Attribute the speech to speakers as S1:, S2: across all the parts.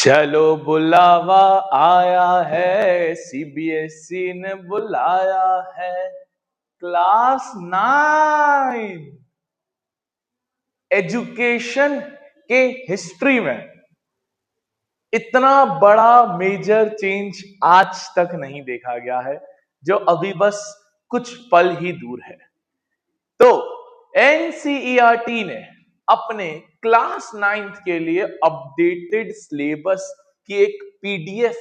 S1: चलो बुलावा आया है, सीबीएसई ने बुलाया है। क्लास 9 एजुकेशन के हिस्ट्री में इतना बड़ा मेजर चेंज आज तक नहीं देखा गया है, जो अभी बस कुछ पल ही दूर है। तो एनसीईआरटी ने अपने क्लास 9th के लिए अपडेटेड सिलेबस की एक पीडीएफ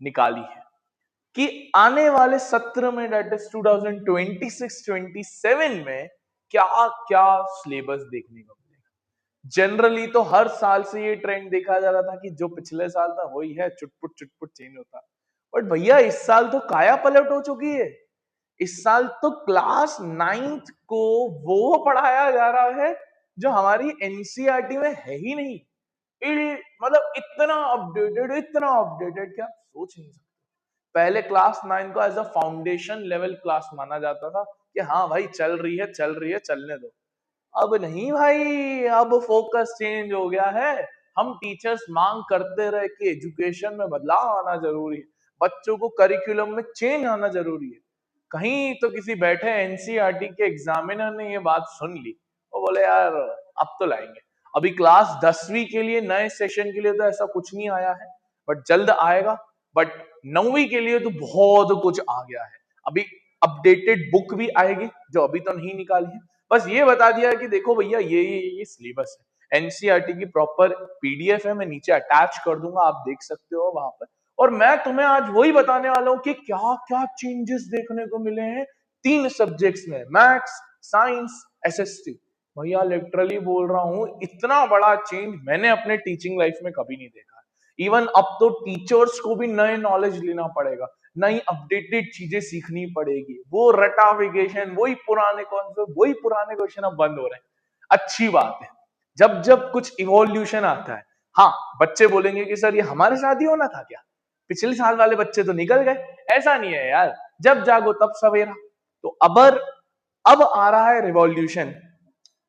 S1: निकाली है कि आने वाले सत्र में, डेट इज 2026-27 में क्या क्या सिलेबस देखने को मिलेगा। जनरली तो हर साल से ये ट्रेंड देखा जा रहा था कि जो पिछले साल था वही है, चुटपुट चुटपुट चेंज होता। बट भैया इस साल तो काया पलट हो चुकी है। इस साल तो क्लास 9th को वो पढ़ाया जा रहा है जो हमारी एनसीईआरटी में है ही नहीं। मतलब इतना अपडेटेड क्या सोच नहीं सकते। पहले क्लास 9 को as a foundation level class माना जाता था कि हाँ भाई चल रही है चलने दो। अब नहीं भाई, अब फोकस चेंज हो गया है। हम टीचर्स मांग करते रहे कि एजुकेशन में बदलाव आना जरूरी है, बच्चों को करिकुलम में चेंज आना जरूरी है। कहीं तो किसी बैठे एनसीईआरटी के एग्जामिनर ने ये बात सुन ली, वो बोले यार अब तो लाएंगे। अभी क्लास 10वीं के लिए नए सेशन के लिए तो ऐसा कुछ नहीं आया है, बट जल्द आएगा। बट 9वीं के लिए तो बहुत कुछ आ गया है। अभी अपडेटेड बुक भी आएगी जो अभी तो नहीं निकाली है। बस ये बता दिया कि देखो भैया ये सिलेबस है। एनसीईआरटी की प्रॉपर पीडीएफ है, मैं नीचे अटैच कर दूंगा, आप देख सकते हो वहां पर। और मैं तुम्हें आज वही बताने वाला हूं कि क्या क्या चेंजेस देखने को मिले हैं 3 सब्जेक्ट्स में, मैथ्स, साइंस, एसएसटी। भैया लिटरली बोल रहा हूं, इतना बड़ा चेंज मैंने अपने टीचिंग लाइफ में कभी नहीं देखा। इवन अब तो टीचर्स को भी नए नॉलेज लेना पड़ेगा, नई अपडेटेड चीजें सीखनी पड़ेगी। वो रटाफिकेशन, वही पुराने कॉन्सेप्ट, वही पुराने क्वेश्चन अब बंद हो रहे हैं। अच्छी बात है, जब जब कुछ इवोल्यूशन आता है। हाँ, बच्चे बोलेंगे कि सर ये हमारे साथ ही होना था क्या, पिछले साल वाले बच्चे तो निकल गए। ऐसा नहीं है यार, जब जागो तब सवेरा। तो अब आ रहा है रिवॉल्यूशन।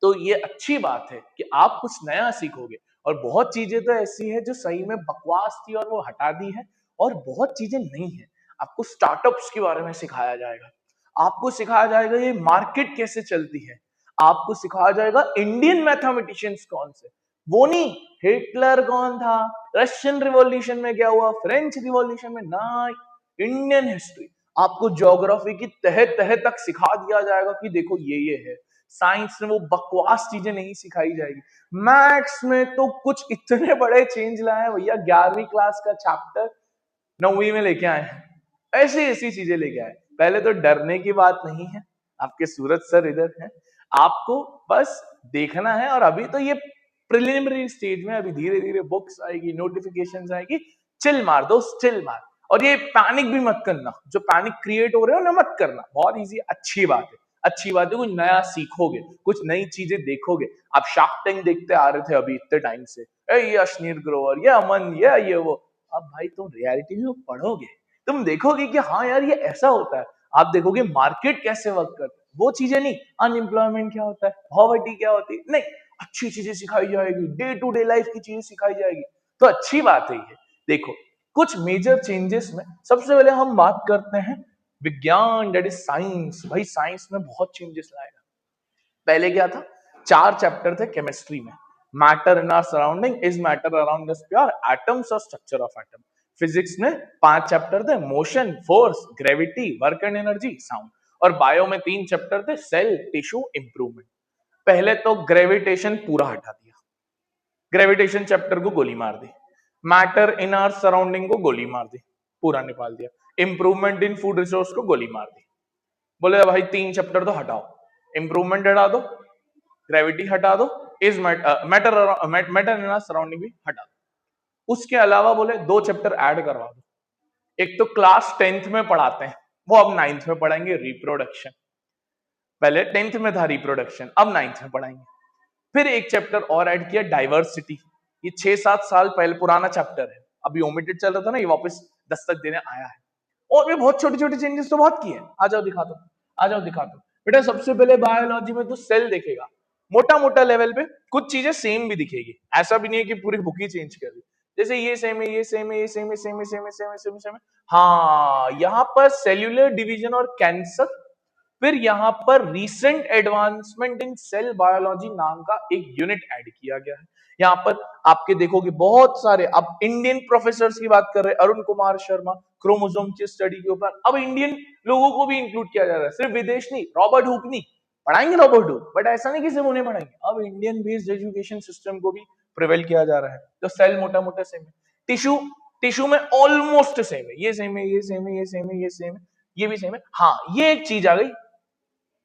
S1: तो ये अच्छी बात है कि आप कुछ नया सीखोगे। और बहुत चीजें तो ऐसी है जो सही में बकवास थी और वो हटा दी है, और बहुत चीजें नहीं है। आपको स्टार्टअप्स के बारे में सिखाया जाएगा, आपको सिखाया जाएगा ये मार्केट कैसे चलती है, आपको सिखाया जाएगा इंडियन मैथमेटिशियंस कौन से, वो नहीं हिटलर कौन था, रशियन रिवॉल्यूशन में क्या हुआ, फ्रेंच रिवॉल्यूशन में ना, इंडियन हिस्ट्री। आपको ज्योग्राफी की तह तह तक सिखा दिया जाएगा कि देखो ये है। साइंस में वो बकवास चीजें नहीं सिखाई जाएगी। मैथ्स में तो कुछ इतने बड़े चेंज लाए हैं भैया, 11वीं क्लास का चैप्टर 9वीं में लेके आए हैं। ऐसी ऐसी चीजें लेके आए। पहले तो डरने की बात नहीं है, आपके सूरज सर इधर हैं, आपको बस देखना है। और अभी तो ये प्रिलिमिनरी स्टेज में, अभी धीरे धीरे बुक्स आएगी, नोटिफिकेशंस आएगी। चिल मार दोस्त, चिल मार। और ये पैनिक भी मत करना, जो पैनिक क्रिएट हो रहे हो ना, मत करना। बहुत इजी, अच्छी बात है, अच्छी बात है। कुछ नया सीखोगे, कुछ नई चीजें देखोगे। आप शार्क टैंक देखते आ रहे थे अभी इतने टाइम से, ये अश्नीर ग्रोवर, ये अमन, ये वो। अब भाई तुम रियलिटी में पढ़ोगे, तुम देखोगे कि हाँ यार ये ऐसा होता है। आप देखोगे मार्केट कैसे वर्क करता है, वो चीजें नहीं, अनएम्प्लॉयमेंट क्या होता है, पॉवर्टी क्या होती है, नहीं, अच्छी चीजें सिखाई जाएगी, डे टू डे लाइफ की चीजें सिखाई जाएगी। तो अच्छी बात है ये। देखो, कुछ मेजर चेंजेस में सबसे पहले हम बात करते हैं विज्ञान, डेट इज साइंस। भाई साइंस में बहुत चेंजेस लाएगा। पहले क्या था, 4 चैप्टर थे केमिस्ट्री में। Matter in our surrounding, is matter around us pure, atoms और स्ट्रक्चर ऑफ एटम। फिजिक्स में 5 चैप्टर थे, motion, force, gravity, work and energy, sound. और बायो में 3 चैप्टर थे, सेल, टिश्यू, इंप्रूवमेंट। पहले तो ग्रेविटेशन पूरा हटा दिया, ग्रेविटेशन चैप्टर को गोली मार दी। मैटर इन आवर सराउंडिंग को गोली मार दी, पूरा निकाल दिया। इंप्रूवमेंट इन फूड रिसोर्स को गोली मार दी। बोले भाई 3 चैप्टर तो हटाओ, इंप्रूवमेंट हटा दो, ग्रेविटी हटा दो, is matter in our surrounding भी हटा दो। उसके अलावा बोले 2 चैप्टर ऐड करवा दो। एक तो क्लास 10th में पढ़ाते हैं, वो अब 9th में पढ़ाएंगे, रिप्रोडक्शन। पहले 10th में था रिप्रोडक्शन, अब 9th में पढ़ाएंगे। फिर एक चैप्टर और ऐड किया, डाइवर्सिटी। ये 6-7 साल पहले पुराना चैप्टर है, अभी ओमिटेड चल रहा था ना, ये वापस दस्तक देने आया है। और भी बहुत छोटे छोटे चेंजेस तो बहुत किए हैं। आ जाओ दिखा दो, आ जाओ दिखा दो। बेटा सबसे पहले बायोलॉजी में तो सेल देखेगा, मोटा मोटा लेवल पे कुछ चीजें सेम भी दिखेगी, ऐसा भी नहीं है कि पूरी बुक ही चेंज कर दी। जैसे ये सेम है, ये सेम है, ये सेम है, सेम है, सेम है, सेम है, सेम है, सेम है। हाँ, यहाँ पर सेल्यूलर डिवीजन और कैंसर, फिर यहाँ पर recent advancement in cell biology नाम का एक यूनिट ऐड किया गया है। यहाँ पर आपके देखोगे बहुत सारे, अब इंडियन प्रोफेसर की बात कर रहे हैं, अरुण कुमार शर्मा, क्रोमोसोम की स्टडी के ऊपर, अब इंडियन लोगों को भी इंक्लूड किया जा रहा है, सिर्फ विदेश नहीं। रॉबर्ट हुक नहीं पढ़ाएंगे, रॉबर्ट हुक, बट ऐसा नहीं कि सिर्फ उन्हें पढ़ाएंगे, अब इंडियन बेस्ड एजुकेशन सिस्टम को भी प्रिवेल किया जा रहा है। तो सेल मोटा मोटा सेम है, टिश्यू टिश्यू में ऑलमोस्ट सेम है, ये सेम है, ये सेम है, ये सेम है, ये सेम है, ये भी सेम है। हाँ, ये एक चीज आ गई,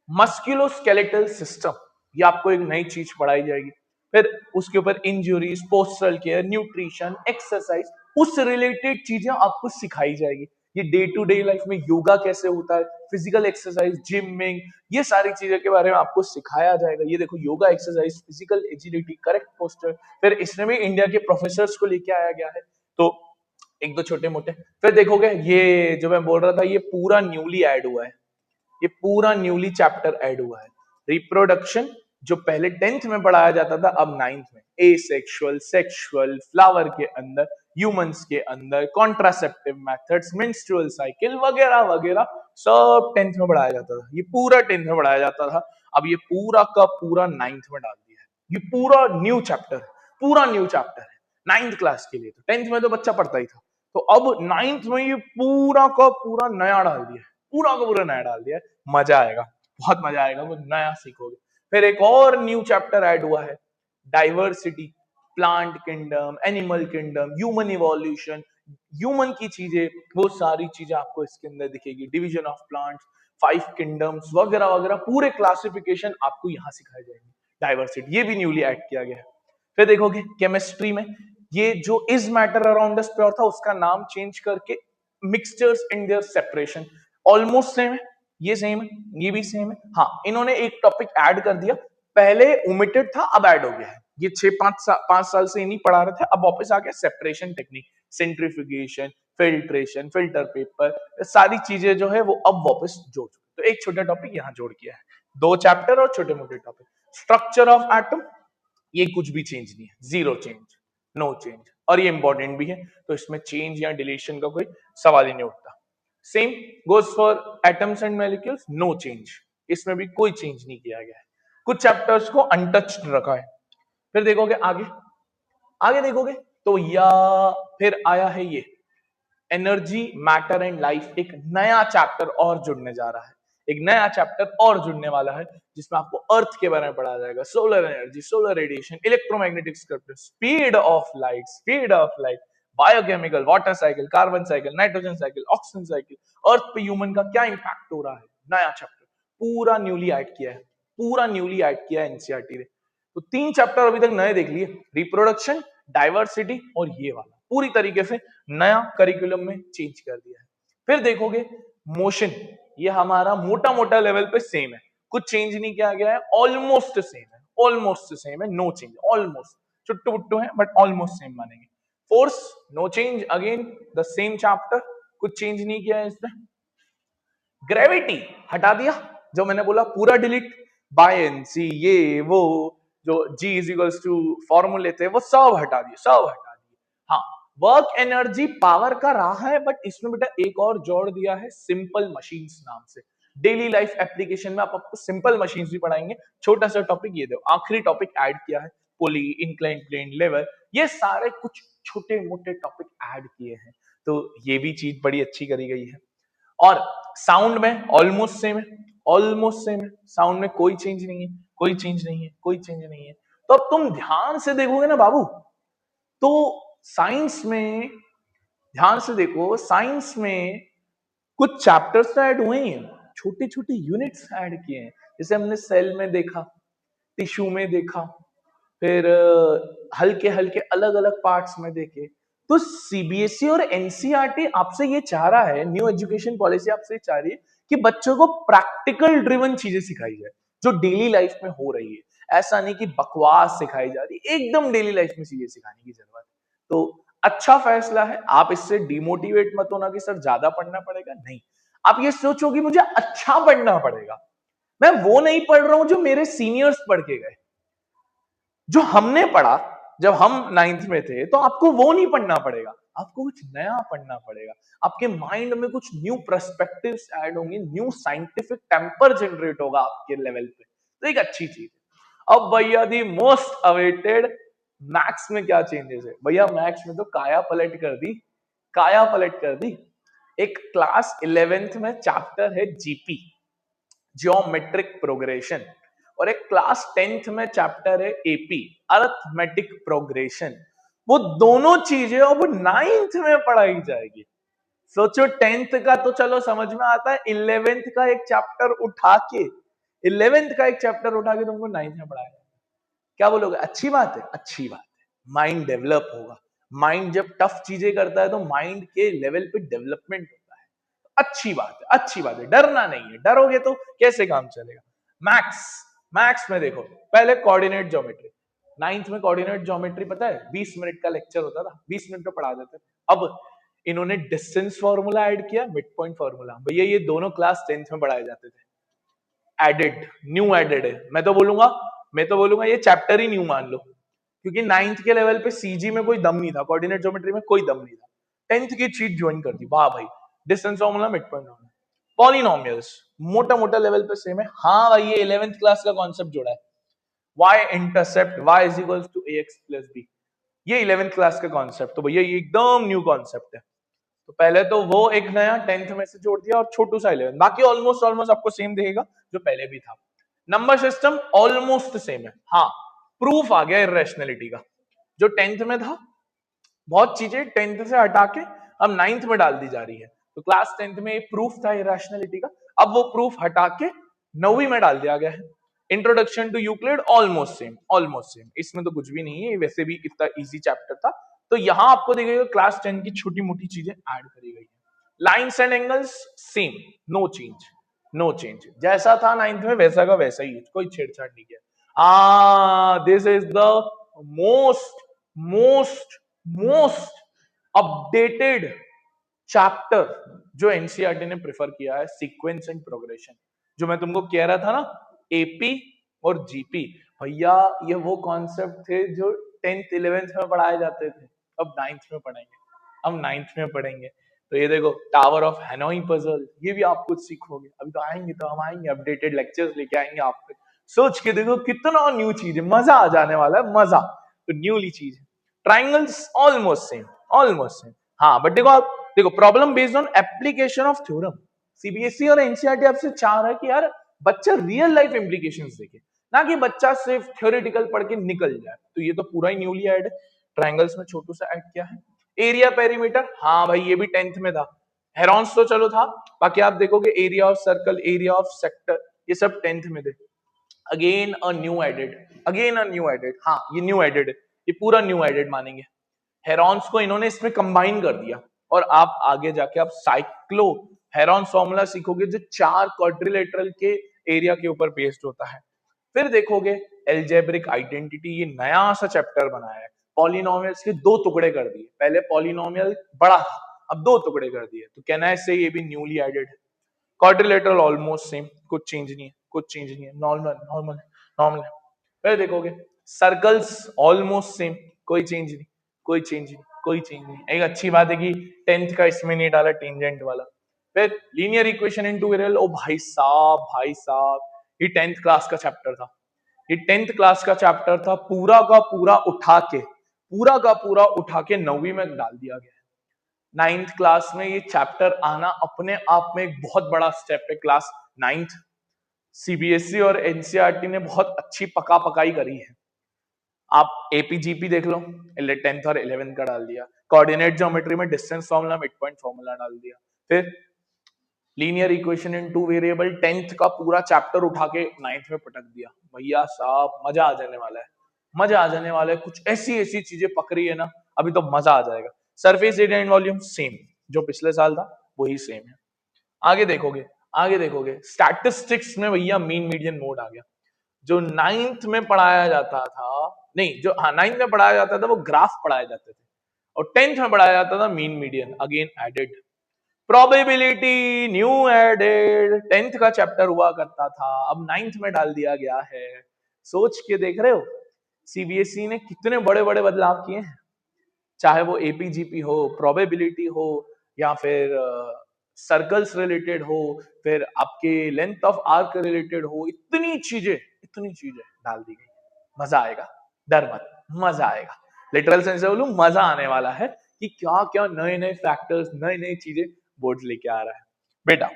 S1: मस्कुलोस्केलेटल सिस्टम, ये आपको एक नई चीज पढ़ाई जाएगी। फिर उसके ऊपर injuries, postural care, nutrition, exercise, उस रिलेटेड चीजें आपको सिखाई जाएगी। ये डे टू डे लाइफ में योगा कैसे होता है, फिजिकल एक्सरसाइज, जिमिंग, ये सारी चीजों के बारे में आपको सिखाया जाएगा। ये देखो, yoga, exercise, physical agility, correct poster, फिर इसमें भी इंडिया के प्रोफेसर्स को लेके आया गया है। तो एक दो छोटे मोटे, फिर देखोगे ये जो मैं बोल रहा था, ये पूरा न्यूली ऐड हुआ है, ये पूरा न्यूली चैप्टर ऐड हुआ है। रिप्रोडक्शन जो पहले 10th में पढ़ाया जाता था, अब 9th में, एसेक्सुअल, सेक्सुअल, फ्लावर के अंदर, ह्यूमंस के अंदर, कॉन्ट्रासेप्टिव मेथड्स, मेंस्ट्रुअल साइकिल वगैरह वगैरह, सब 10th में पढ़ाया जाता था। ये पूरा 10th में पढ़ाया जाता था, अब ये पूरा का पूरा 9th में डाल दिया है। ये पूरा न्यू चैप्टर है, पूरा न्यू चैप्टर है 9th क्लास के लिए। तो 10th में तो बच्चा पढ़ता ही था, तो अब 9th में ये पूरा का पूरा नया डाल दिया है, पूरा का पूरा नया डाल दिया है। मजा आएगा, बहुत मजा आएगा, वो नया सीखोगे। फिर एक और न्यू चैप्टर ऐड हुआ है, diversity, plant kingdom, animal kingdom, human evolution, human की चीजें, वो सारी चीजें आपको इसके अंदर दिखेगी। डिवीजन ऑफ प्लांट्स, 5 किंगडम्स वगैरह वगैरह, पूरे क्लासिफिकेशन आपको यहाँ सिखाए जाएंगे। डाइवर्सिटी ये भी न्यूली ऐड किया गया है। फिर देखोगे केमिस्ट्री में, ये जो is matter around us pure था, उसका नाम चेंज करके mixtures in their separation, almost same है, ये सेम है, ये भी सेम है। हाँ, इन्होंने एक टॉपिक ऐड कर दिया, पहले ओमिटेड था, अब ऐड हो गया है। ये 5 साल से नहीं पढ़ा रहे थे, अब वापस आ गया separation technique, centrifugation, filtration, filter paper, सारी चीजें जो है वो अब वापस जोड़ चुके। तो एक छोटा टॉपिक यहाँ जोड़ किया है, 2 चैप्टर और छोटे मोटे टॉपिक। स्ट्रक्चर ऑफ एटम, ये कुछ भी चेंज नहीं है, जीरो चेंज, नो चेंज, और ये इंपॉर्टेंट भी है, तो इसमें चेंज या डिलीशन का कोई सवाल ही नहीं उठता। Same goes for atoms and molecules, no change, इसमें भी कोई चेंज नहीं किया गया है, कुछ चैप्टर्स को अनटच्ड रखा है। फिर देखोगे आगे, आगे देखोगे तो या फिर आया है ये एनर्जी, मैटर एंड लाइफ, एक नया चैप्टर और जुड़ने जा रहा है, एक नया चैप्टर और जुड़ने वाला है, जिसमें आपको अर्थ के बारे में पढ़ाया जाएगा, solar energy, solar radiation, electromagnetic spectrum, speed of light, biochemical, water cycle, carbon cycle, nitrogen cycle, oxygen cycle, earth पे ह्यूमन का क्या इंपैक्ट हो रहा है, नया चैप्टर पूरा न्यूली ऐड किया है, पूरा न्यूली ऐड किया है एनसीईआरटी ने। तो 3 चैप्टर अभी तक नए देख लिए, रिप्रोडक्शन, डाइवर्सिटी और ये वाला, पूरी तरीके से नया करिकुलम में चेंज कर दिया है। फिर देखोगे मोशन, ये हमारा मोटा मोटा लेवल पे सेम है, कुछ चेंज नहीं किया गया है, ऑलमोस्ट सेम है, ऑलमोस्ट सेम है, नो चेंज, ऑलमोस्ट चुट्टू बुट्टू है बट ऑलमोस्ट सेम मानेंगे। Force, no change, again the same chapter, कुछ चेंज नहीं किया है इसमें। ग्रेविटी हटा दिया, जो मैंने बोला पूरा डिलीट, बायंसी, ये वो जो G इज इक्वल्स टू फॉर्मूले थे वो सब हटा दिए, सब हटा दिए। हाँ, वर्क एनर्जी पावर का रहा है, बट इसमें बेटा एक और जोड़ दिया है, सिंपल मशीन्स नाम से। डेली लाइफ एप्लीकेशन में आपको सिंपल मशीन्स भी पढ़ाएंगे। छोटा सा टॉपिक ये दो, आखिरी टॉपिक ऐड किया है, पुली, इंक्लाइन प्लेन, लेवल, ये सारे कुछ छोटे मोटे टॉपिक ऐड किए हैं, तो ये भी चीज बड़ी अच्छी करी गई है। और साउंड में ऑलमोस्ट सेम है, ऑलमोस्ट सेम है, साउंड में कोई चेंज नहीं है, कोई चेंज नहीं है, कोई चेंज नहीं है। तो अब तुम ध्यान से देखोगे ना बाबू, तो साइंस में ध्यान से देखो, साइंस में कुछ चैप्टर्स तो ऐड हुए हैं, छोटे छोटे यूनिट्स ऐड किए हैं, जैसे हमने सेल में देखा, टिश्यू में देखा, फिर हल्के हल्के अलग अलग पार्ट्स में देखे। तो सीबीएसई और एनसीईआरटी आपसे ये चाह रहा है, न्यू एजुकेशन पॉलिसी आपसे चाह रही है कि बच्चों को प्रैक्टिकल ड्रिवन चीजें सिखाई जाए, जो डेली लाइफ में हो रही है। ऐसा नहीं कि बकवास सिखाई जा रही, एकदम डेली लाइफ में चीजें सिखाने की जरूरत है। तो अच्छा फैसला है, आप इससे डिमोटिवेट मत होना कि सर ज्यादा पढ़ना पड़ेगा, नहीं, आप ये सोचो कि मुझे अच्छा पढ़ना पड़ेगा, मैं वो नहीं पढ़ रहा हूं जो मेरे सीनियर्स पढ़ के गए, जो हमने पढ़ा जब हम 9th में थे तो आपको वो नहीं पढ़ना पड़ेगा, आपको कुछ नया पढ़ना पड़ेगा। आपके माइंड में कुछ न्यू पर्सपेक्टिव्स ऐड होंगे, न्यू साइंटिफिक टेम्पर जनरेट होगा आपके लेवल पे, तो एक अच्छी चीज है। अब भैया दी मोस्ट अवेटेड, मैथ्स में क्या चेंजेस है भैया? मैथ्स में तो काया पलट कर दी, काया पलट कर दी। एक क्लास 11th में चैप्टर है जीपी, जियोमेट्रिक प्रोग्रेशन, और एक क्लास 10th में चैप्टर है एपी, अरिथमेटिक प्रोग्रेशन। वो दोनों चीजें अब 9th में पढ़ाई जाएगी। सोचो 10th का तो चलो समझ में आता है, 11th का एक चैप्टर उठा के, 11th का एक चैप्टर उठा के तुमको 9th में पढ़ाया। क्या बोलोगे? अच्छी बात है, अच्छी बात है। माइंड डेवलप होगा। माइंड जब टफ चीजें करता है तो माइंड के लेवल पे डेवलपमेंट होता है। अच्छी बात है, अच्छी बात है, डरना नहीं है। डरोगे तो कैसे काम चलेगा? मैथ्स, मैथ्स में देखो, पहले कोऑर्डिनेट ज्योमेट्री, 9th में कोऑर्डिनेट ज्योमेट्री पता है 20 मिनट का लेक्चर होता था, 20 मिनट में पढ़ा देते। अब इन्होंने डिस्टेंस फार्मूला ऐड किया, मिड पॉइंट फार्मूला। भैया ये दोनों क्लास 10th में पढ़ाए जाते थे। एडेड, न्यू एडेड है। मैं तो बोलूंगा ये चैप्टर ही न्यू मान लो, क्योंकि 9th के लेवल पे सीजी में कोई दम नहीं था, कोऑर्डिनेट ज्योमेट्री में कोई दम नहीं था। 10th की चीज ज्वाइन कर दी, वाह भाई। Distance formula, mid point formula, polynomials मोटा मोटा लेवल पे सेम है। हाँ भाई, ये 11th क्लास का कॉन्सेप्ट जोड़ा है, y intercept y is equals to ax plus b, ये 11th क्लास का कॉन्सेप्ट। तो भैया ये एकदम न्यू कॉन्सेप्ट है। तो पहले तो वो एक नया 10th में से जोड़ दिया और छोटू सा 11, बाकी ऑलमोस्ट ऑलमोस्ट आपको सेम दिखेगा जो पहले भी था। नंबर सिस्टम ऑलमोस्ट सेम है। हाँ, प्रूफ आ गया इरेशनैलिटी का, जो 10th में था बहुत चीजें 10th से हटा के अब 9th में डाल दी जा रही है। तो क्लास 10th में एक प्रूफ था इरेशनैलिटी का, अब वो प्रूफ हटा के 9वीं में डाल दिया गया है। Introduction to Euclid almost same, almost same, इसमें तो कुछ भी नहीं है, वैसे भी कितना इजी चैप्टर था। तो यहां आपको दिखेगा क्लास 10 की छोटी मोटी चीजें ऐड करी गई है। Lines and angles same, no change, no change, जैसा था 9th में वैसा का वैसा ही, कोई छेड़छाड़ नहीं किया। This is the most most most updated chapter जो एनसीईआरटी ने प्रेफर किया है, सीक्वेंस एंड प्रोग्रेशन। जो मैं तुमको कह रहा था ना, एपी और जीपी, भैया ये वो कॉन्सेप्ट थे जो 10th 11th में पढ़ाए जाते थे, अब 9th में पढ़ेंगे, अब 9th में पढ़ेंगे। तो ये देखो, टावर ऑफ हैनोई पजल, ये भी आप कुछ सीखोगे। अभी तो आएंगे, तो हम आएंगे अपडेटेड लेक्चर्स लेके आएंगे आप तक। सोच के देखो कितना न्यू चीज है, मजा आ जाने वाला है, मजा। तो न्यूली चीज है। Triangles almost same, almost same. हाँ बट देखो, आप देखो problem based on application of theorem. CBSE और एनसीईआरटी आपसे चाह रहा है कि यार बच्चा रियल लाइफ इंप्लीकेशंस देखे, ना कि बच्चा सिर्फ थ्योरेटिकल पढ़ के निकल जाए। तो ये तो पूरा ही न्यूली ऐड है। ट्रायंगल्स में छोटू सा ऐड किया है। एरिया पेरीमीटर, हाँ भाई ये भी 10th में था। हेरॉन्स तो चलो था, बाकी आप देखोगे area of circle, area of sector, ये सब 10th में थे। Again a new added, again a new added, हाँ ये न्यू एडेड है, ये पूरा न्यू एडेड मानेंगे। हेरॉन्स को इन्होंने इसमें कंबाइन कर दिया, और आप आगे जाके आप साइक्लो हेरॉन्स फॉर्मूला सीखोगे जो 4 क्वाड्रिलेटरल के एरिया के ऊपर बेस्ड होता है। फिर देखोगे एल्जेब्रिक आइडेंटिटी, ये नया सा चैप्टर बनाया है। पॉलिनोमियल्स के 2 टुकड़े कर दिए, पहले पॉलिनोमियल बड़ा था, अब 2 टुकड़े कर दिए। तो कहना है इससे ये भी न्यूली एडेड है। क्वाड्रिलेटरल ऑलमोस्ट सेम, कुछ चेंज नहीं है, कुछ चेंज नहीं है, नॉर्मल नॉर्मल नॉर्मल। फिर देखोगे सर्कल्स ऑलमोस्ट सेम, कोई चेंज नहीं, कोई चेंज नहीं, कोई चेंज नहीं। एक अच्छी बात है कि 10th का इसमें नहीं डाला टेंजेंट वाला। फिर linear equation in two variable, ओ भाई साहब, भाई साहब, ये 10th क्लास का चैप्टर था, ये 10th क्लास का चैप्टर था। पूरा का पूरा उठा के, पूरा का पूरा उठा के 9वीं में डाल दिया गया। 9th क्लास में ये चैप्टर आना अपने आप में एक बहुत बड़ा स्टेप है। क्लास 9th सीबीएसई और एनसीईआरटी ने बहुत अच्छी पका पकाई करी है। आप एपीजीपी देख लो, 10th और 11th का डाल दिया। कोऑर्डिनेट ज्योमेट्री में distance formula, mid point formula डाल दिया। फिर linear equation in two variable 10th का पूरा चैप्टर उठा के 9th में पटक दिया। भैया साहब मजा आ जाने वाला है, मजा आ जाने वाला है। कुछ ऐसी ऐसी चीजें पकड़ी है ना, अभी तो मजा आ जाएगा। Surface area and volume same, जो पिछले साल था वही सेम है। आगे देखोगे, आगे देखोगे स्टैटिस्टिक्स में भैया मीन मीडियन मोड आ गया। जो 9th में पढ़ाया जाता था, नहीं जो 9th में पढ़ाया जाता था वो ग्राफ पढ़ाए जाते थे, और 10th में पढ़ाया जाता था mean median, again added. Probability new added, 10th का चैप्टर हुआ करता था, अब 9th में डाल दिया गया है। सोच के देख रहे हो, सीबीएसई ने कितने बड़े बड़े बदलाव किए हैं, चाहे वो एपीजीपी हो, प्रोबेबिलिटी हो, या फिर सर्कल्स रिलेटेड हो, फिर आपके लेंथ ऑफ आर्क रिलेटेड हो, इतनी चीजें डाल दी गई। मजा आएगा, डर मत, मजा आएगा। लिटरल सेंस से बोलूं, मजा आने वाला है कि क्या क्या नए नए फैक्टर्स, नई नई चीजें बोर्ड लेके आ रहा है बेटा।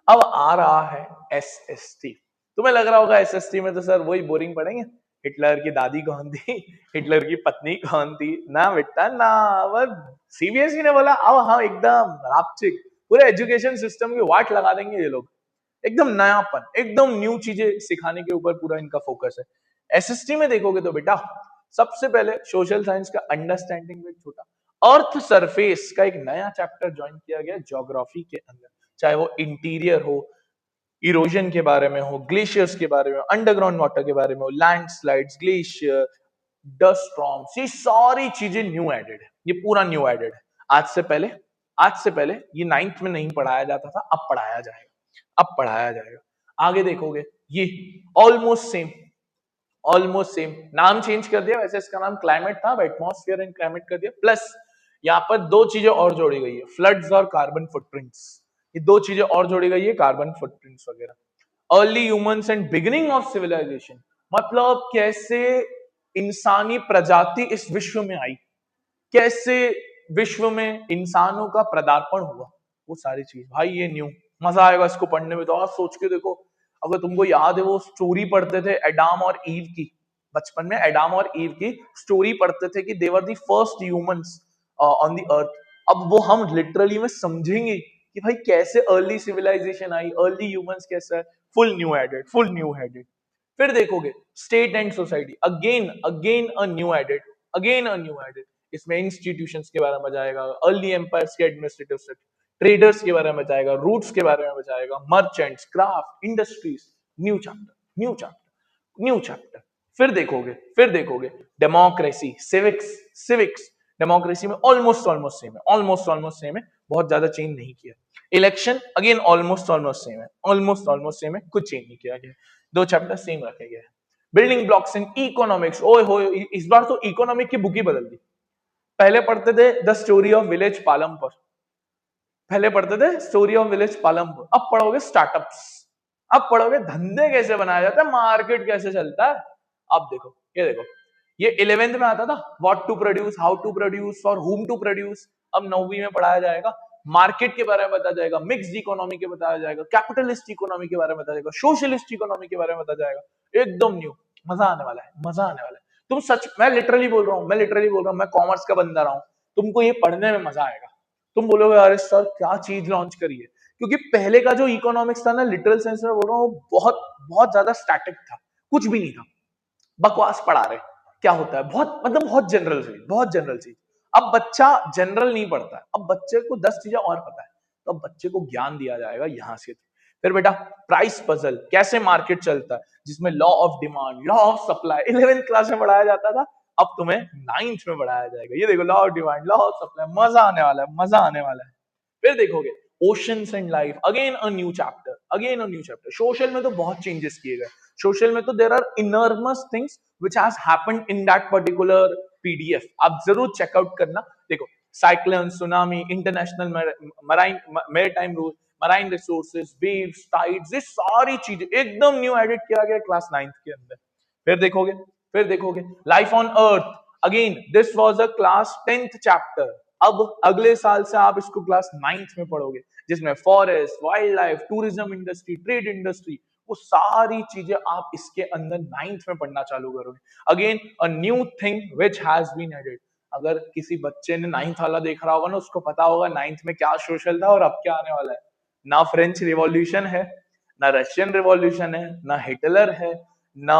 S1: अब आ रहा है एसएसटी। तुम्हें लग रहा होगा एसएसटी में तो सर वही बोरिंग पढ़ेंगे, हिटलर की दादी कौन थी, हिटलर की पत्नी कौन थी, ना बेटा ना। अब सीबीएसई ने बोला अब हम एकदम रापचिक पूरे एजुकेशन सिस्टम की वाट लगा देंगे, ये लोग एकदम नयापन, एकदम न्यू चीजें सिखाने के ऊपर पूरा इनका फोकस है। एसएसटी में देखोगे तो बेटा सबसे पहले सोशल साइंस का अंडरस्टैंडिंग में छोटा, अर्थ सरफेस का एक नया चैप्टर ज्वाइन किया गया ज्योग्राफी के अंदर, चाहे वो इंटीरियर हो, इरोजन के बारे में हो, ग्लेशियर्स के बारे में, अंडरग्राउंड वाटर के बारे में हो, लैंडस्लाइड्स, ग्लेशियर, डस्ट स्टॉर्म्स, ये सारी चीजें न्यू एडेड है, ये पूरा न्यू एडेड है। आज से पहले ये 9th में नहीं पढ़ाया जाता था, अब पढ़ाया जाएगा, अब पढ़ाया जाएगा। आगे देखोगे ये ऑलमोस्ट सेम नाम चेंज कर दिया, वैसे इसका नाम क्लाइमेट था, एटमॉस्फेयर एंड क्लाइमेट कर दिया, प्लस यहाँ पर दो चीजें और जोड़ी गई है, फ्लड्स और कार्बन फुटप्रिंट्स। ये दो चीजें और जोड़ी गई है, कार्बन फुटप्रिंट्स वगैरह। Early humans and beginning of civilisation, मतलब कैसे इंसानी प्रजाति इस विश्व में आई, कैसे विश्व में इंसानों का पदार्पण हुआ, वो सारी चीज भाई ये न्यू, मजा आएगा इसको पढ़ने में। तो आप सोच के देखो, अगर तुमको याद है वो स्टोरी पढ़ते थे एडाम और ईव की, बचपन में एडाम और ईव की स्टोरी पढ़ते थे कि they were the first humans on the earth. अब वो हम लिटरली में समझेंगे कि भाई कैसे अर्ली सिविलाइजेशन आई, अर्ली ह्यूमंस कैसा है, full new added, full new added. फिर देखोगे state and society, again again a new added, again a new added. इसमें इंस्टीट्यूशंस के बारे में बताएगा, अर्ली एम्पायर्स के एडमिनिस्ट्रेटिव स्ट्रक्चर, ट्रेडर्स के बारे में बताएगा, रूट्स के बारे में बताएगा, merchants, craft, industries, new chapter, new chapter, new chapter. फिर देखोगे डेमोक्रेसी, सिविक्स डेमोक्रेसी में ऑलमोस्ट सेम है, बहुत ज्यादा चेंज नहीं किया। इलेक्शन अगेन ऑलमोस्ट सेम है, कुछ चेंज नहीं किया गया, दो चैप्टर सेम रखे गए। बिल्डिंग ब्लॉक्स इन इकोनॉमिक्स, ओए हो इस बार तो इकोनॉमिक की बुक ही बदल दी। पहले पढ़ते थे the story of village Palampur, पहले पढ़ते थे स्टोरी ऑफ विलेज पालमपुर, अब पढ़ोगे स्टार्टअप्स, अब पढ़ोगे धंधे कैसे बनाया जाता है, मार्केट कैसे चलता है। अब देखो, ये 11th में आता था, what to produce, how to produce, for whom to produce. अब 9वीं में पढ़ाया जाएगा, मार्केट के बारे में बताया जाएगा, मिक्स्ड इकोनॉमी के बताया जाएगा, कैपिटलिस्ट इकोनॉमी के बारे में बताया जाएगा, सोशलिस्ट इकोनॉमी के बारे में बताया जाएगा, एकदम न्यू। मजा आने वाला है, मजा आने वाला है। तुम सच, मैं लिटरली बोल रहा हूँ, मैं कॉमर्स का बंदा रहा हूँ, तुमको ये पढ़ने में मजा आएगा। तुम बोलोगे अरे सर क्या चीज लॉन्च करी है, क्योंकि पहले का जो इकोनॉमिक्स था ना, लिटरल सेंस में बोल रहा हूँ, बहुत बहुत ज्यादा स्टैटिक था, कुछ भी नहीं था, बकवास पढ़ा रहे क्या होता है, बहुत मतलब बहुत जनरल चीज। अब बच्चा जनरल नहीं पढ़ता है, अब बच्चे को 10 चीजें और पता है, तो अब बच्चे को ज्ञान दिया जाएगा यहाँ से। फिर बेटा प्राइस पजल, कैसे मार्केट चलता है, जिसमें law of demand, law of supply 11th class में पढ़ाया जाता था, अब तुम्हें 9th में पढ़ाया जाएगा। ये देखो law of demand, law of supply, मजा आने वाला है, मजा आने वाला है। फिर देखोगे oceans and life, again a new chapter, again a new chapter. Social में तो बहुत चेंजेस किए गए, सोशल में तो there are enormous things which has happened in that particular PDF, आप जरूर चेकआउट करना। देखो cyclone, tsunami, international marine maritime rule, marine resources, waves, tides, ये सारी चीजें एकदम न्यू एडिट किया गया क्लास 9th के अंदर। फिर देखोगे life on earth, again this was a class 10th chapter, अब अगले साल से आप इसको क्लास 9th में पढ़ोगे, जिसमें forest, wild life, tourism industry, trade industry, वो सारी चीजें आप इसके अंदर 9th में पढ़ना चालू करोगे। Again a new thing which has been added. अगर किसी बच्चे ने 9th वाला देख रहा होगा ना, उसको पता होगा 9th में क्या सोशल था और अब क्या आने वाला है। ना फ्रेंच रिवॉल्यूशन है, ना रशियन रिवॉल्यूशन है, ना हिटलर है, ना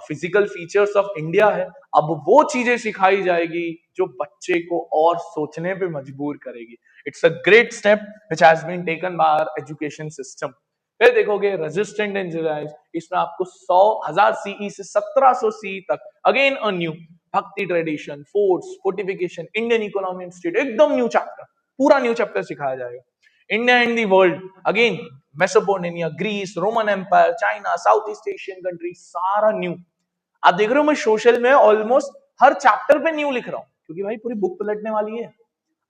S1: फिजिकल फीचर्स ऑफ इंडिया है। अब वो चीजें सिखाई जाएगी जो बच्चे को और सोचने पे मजबूर करेगी। It's a great step which has been taken by our education system. फिर देखोगे रेजिस्टेंट एंजाइम्स, इसमें आपको 100,000 सीई से 1700 सीई तक, again a new bhakti tradition, forts, fortification, Indian economy and state, एकदम न्यू चैप्टर, पूरा न्यू चैप्टर सिखाया जाएगा। India and the world, again Mesopotamia, Greece, Roman empire, China, south east Asian country, सारा new. आप देख रहे हो मैं सोशल में ऑलमोस्ट हर चैप्टर पे न्यू लिख रहा हूँ, क्योंकि भाई पूरी बुक पलटने वाली है।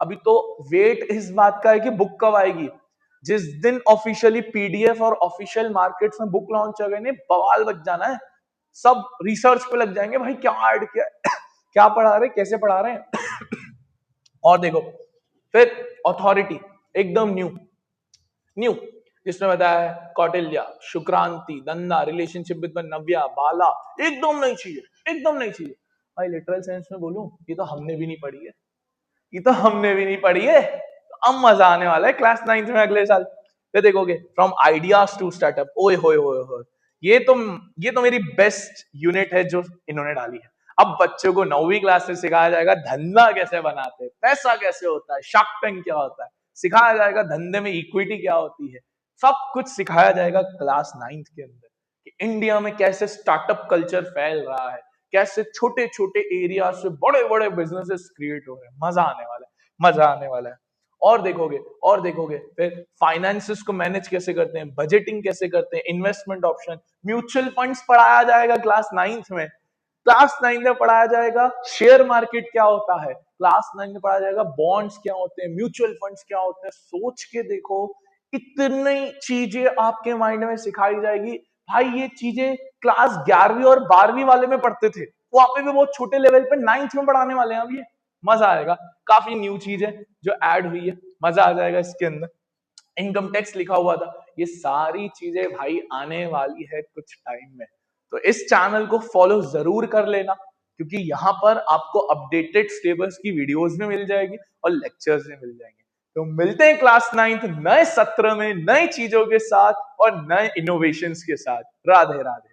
S1: अभी तो वेट इस बात का है कि बुक कब आएगी। जिस दिन ऑफिशियली पीडीएफ और ऑफिशियल मार्केट्स में बुक लॉन्च हो गए ने, बवाल बच जाना है। सब रिसर्च पे लग जाएंगे भाई, क्या ऐड किया है, क्या पढ़ा रहे, कैसे पढ़ा रहे हैं। और देखो फिर अथॉरिटी एकदम न्यू न्यू, जिसमें बताया है कौटिल्य, शुक्रांति, दंदा, रिलेशनशिप विद नव्या, बाला, एकदम नई चीज है, एकदम नई चीज है। भाई लिटरल सेंस में बोलूं, ये तो हमने भी नहीं पढ़ी है, ये तो हमने भी नहीं पढ़ी है। तो अब मजा आने वाला है क्लास 9th में अगले साल। फिर देखोगे फ्रॉम आइडियाज टू स्टार्टअप, ओए होए होए होए, ये तो ये तो मेरी बेस्ट यूनिट है जो इन्होंने डाली है। अब बच्चों को 9वीं क्लास से सिखाया जाएगा धंधा कैसे बनाते हैं, पैसा कैसे होता है, शार्क टैंक क्या होता है, सिखाया जाएगा धंधे में इक्विटी क्या होती है। सब कुछ सिखाया जाएगा क्लास 9th के अंदर कि इंडिया में कैसे स्टार्टअप कल्चर फैल रहा है, कैसे छोटे छोटे एरिया से बड़े बड़े बिजनेसेस क्रिएट हो रहे हैं। मजा आने वाला है, मजा आने वाला है। और देखोगे फिर फाइनेंसेस को मैनेज कैसे करते हैं, बजटिंग कैसे करते हैं, इन्वेस्टमेंट ऑप्शन, म्यूचुअल फंड्स पढ़ाया जाएगा क्लास 9th में। क्लास 9 में पढ़ाया जाएगा शेयर मार्केट क्या होता है, क्लास 9 में पढ़ाया जाएगा बॉन्ड्स क्या होते हैं, म्यूचुअल फंड्स क्या होते हैं। सोच के देखो, इतनी चीजें आपके माइंड में सिखाई जाएगी। भाई ये चीजें क्लास 11वीं और 12वीं वाले में पढ़ते थे, वहां पे भी बहुत छोटे लेवल पे 9th में पढ़ाने वाले हैं अब ये। मजा आएगा, काफी न्यू चीज है जो ऐड हुई है, मजा आ जाएगा इसके अंदर। इनकम टैक्स लिखा हुआ था, ये सारी चीजें भाई आने वाली है कुछ टाइम में। तो इस चैनल को फॉलो जरूर कर लेना, क्योंकि यहाँ पर आपको अपडेटेड सिलेबस की वीडियोस भी मिल जाएगी और लेक्चर्स भी मिल जाएंगे। तो मिलते हैं क्लास 9th नए सत्र में नई चीजों के साथ और नए इनोवेशंस के साथ। राधे राधे।